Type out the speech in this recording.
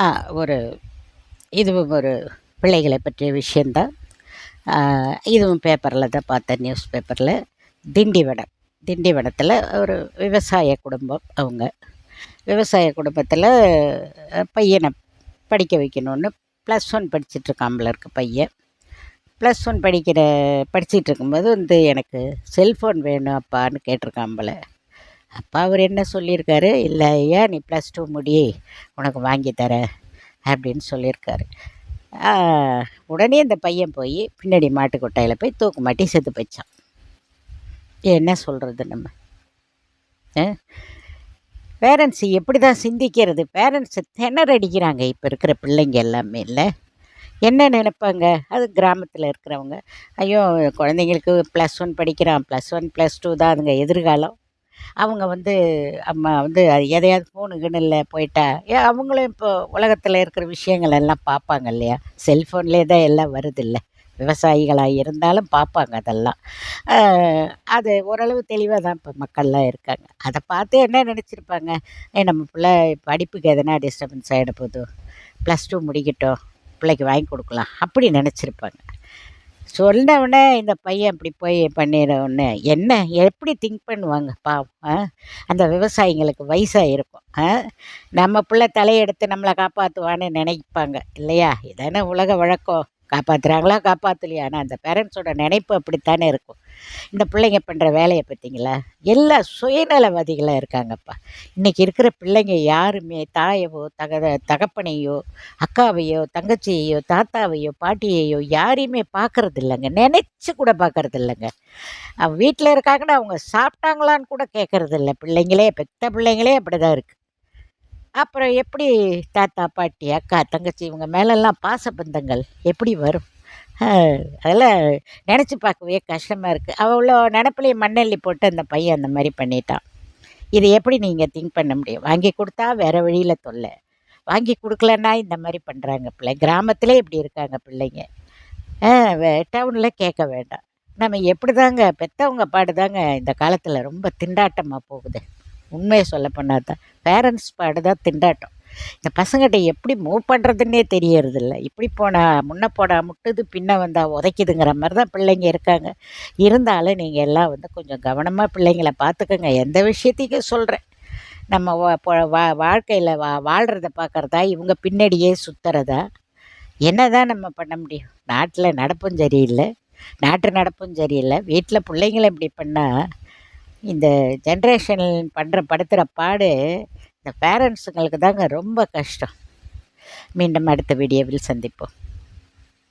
ஆ ஒரு இதுவும் ஒரு பிள்ளைகளை பற்றிய விஷயந்தான். இதுவும் பேப்பரில் தான் பார்த்தேன், நியூஸ் பேப்பரில். திண்டிவனம் திண்டிவனத்தில் ஒரு விவசாய குடும்பம் அவங்க. விவசாய குடும்பத்தில் பையனை படிக்க வைக்கணுன்னு +1 படிச்சிட்ருக்கான் போல இருக்கு பையன். +1 படிச்சிட்டு இருக்கும்போது எனக்கு செல்ஃபோன் வேணும் அப்பான்னு கேட்டிருக்கான் போல. அப்பா அவர் என்ன சொல்லியிருக்காரு, இல்லை ஐயா நீ +2 முடி, உனக்கு வாங்கி தரேன் அப்படின்னு சொல்லியிருக்காரு. உடனே இந்த பையன் போய் பின்னாடி மாட்டு கொட்டாயில் போய் தூக்கு மாட்டி செத்து போயிச்சான். என்ன சொல்கிறது நம்ம? பேரண்ட்ஸு எப்படி தான் சிந்திக்கிறது? பேரண்ட்ஸு திணறடிக்கிறாங்க இப்போ இருக்கிற பிள்ளைங்க எல்லாமே இல்லை. என்ன நினைப்பாங்க? அது கிராமத்தில் இருக்கிறவங்க, ஐயோ குழந்தைங்களுக்கு +1 படிக்கிறான், +1 +2 தான் அதுங்க எதிர்காலம். அவங்க அம்மா எதையாவது ஃபோனு கீனுல போயிட்டா அவங்களும் இப்போ உலகத்தில் இருக்கிற விஷயங்கள் எல்லாம் பார்ப்பாங்க இல்லையா? செல்ஃபோன்லேயே தான் எல்லாம் வருதில்ல. விவசாயிகளாக இருந்தாலும் பார்ப்பாங்க அதெல்லாம். அது ஓரளவு தெளிவாக தான் இப்போ மக்கள்லாம் இருக்காங்க. அதை பார்த்து என்ன நினச்சிருப்பாங்க, நம்ம பிள்ளை படிப்புக்கு எதனா டிஸ்டர்பன்ஸ் ஆகிட போகுது, +2 முடிக்கட்டும், பிள்ளைக்கு வாங்கி கொடுக்கலாம் அப்படி நினச்சிருப்பாங்க. சொன்னவுடனே இந்த பையன் இப்படி போய் பண்ணிடவுடனே என்ன எப்படி திங்க் பண்ணுவாங்க பாவம். அந்த விவசாயிங்களுக்கு வயசாக இருக்கும். நம்ம பிள்ளை தலையெடுத்து நம்மளை காப்பாற்றுவான்னு நினைப்பாங்க இல்லையா? இதானே உலக வழக்கம். காப்பாற்றுறாங்களா காப்பாற்றலையா, ஆனால் அந்த பேரண்ட்ஸோட நினைப்பு அப்படித்தானே இருக்கும். இந்த பிள்ளைங்க பண்ணுற வேலையை பார்த்தீங்களா? எல்லா சுயநலவாதிகளாக இருக்காங்கப்பா. இன்றைக்கி இருக்கிற பிள்ளைங்க யாருமே தாயவோ தகப்பனையோ அக்காவையோ தங்கச்சியையோ தாத்தாவையோ பாட்டியையோ யாரையுமே பார்க்கறது இல்லைங்க, நினச்சி கூட பார்க்கறது இல்லைங்க. வீட்டில் இருக்காங்கன்னா அவங்க சாப்பிட்டாங்களான்னு கூட கேட்கறது இல்லை. பிள்ளைங்களே பெத்த பிள்ளைங்களே அப்படி தான் இருக்குது. அப்புறம் எப்படி தாத்தா பாட்டி அக்கா தங்கச்சி இவங்க மேலெல்லாம் பாசபந்தங்கள் எப்படி வரும்? அதெல்லாம் நினச்சி பார்க்கவே கஷ்டமாக இருக்குது. அவ்வளோ நினப்புலேயே மண்ணெல்லி போட்டு அந்த பையன் அந்த மாதிரி பண்ணிட்டான். இது எப்படி நீங்கள் திங்க் பண்ண முடியும்? வாங்கி கொடுத்தா வேறு வழியில் தொல்லை, வாங்கி கொடுக்கலன்னா இந்த மாதிரி பண்ணுறாங்க பிள்ளை. கிராமத்திலே இப்படி இருக்காங்க பிள்ளைங்க. டவுனில் கேட்க வேண்டாம். நம்ம எப்படி தாங்க பெற்றவங்க பாடுதாங்க இந்த காலத்தில் ரொம்ப திண்டாட்டமாக போகுது. உண்மையை சொல்ல போனால் தான் பேரண்ட்ஸ் பாடு தான் திண்டாட்டம். இந்த பசங்கிட்ட எப்படி மூவ் பண்ணுறதுன்னே தெரியறதில்ல. இப்படி போனால் முன்ன போனால் முட்டுது, பின்ன வந்தால் உதைக்குதுங்கிற மாதிரி தான் பிள்ளைங்க இருக்காங்க. இருந்தாலும் நீங்கள் எல்லாம் கொஞ்சம் கவனமாக பிள்ளைங்கள பார்த்துக்கோங்க. எந்த விஷயத்தையும் சொல்கிறேன், நம்ம வாழ்க்கையில் வாழ்கிறத பார்க்குறதா இவங்க பின்னாடியே சுற்றுறதா? என்ன தான் நம்ம பண்ண முடியும்? நாட்டில் நடப்பும் சரியில்லை, நாட்டு நடப்பும் சரியில்லை. வீட்டில் பிள்ளைங்கள இப்படி பண்ணால் இந்த ஜென்ரேஷன் படுத்துகிற பாடு இந்த பேரண்ட்ஸுங்களுக்கு தாங்க ரொம்ப கஷ்டம். மீண்டும் அடுத்த வீடியோவில் சந்திப்போம்.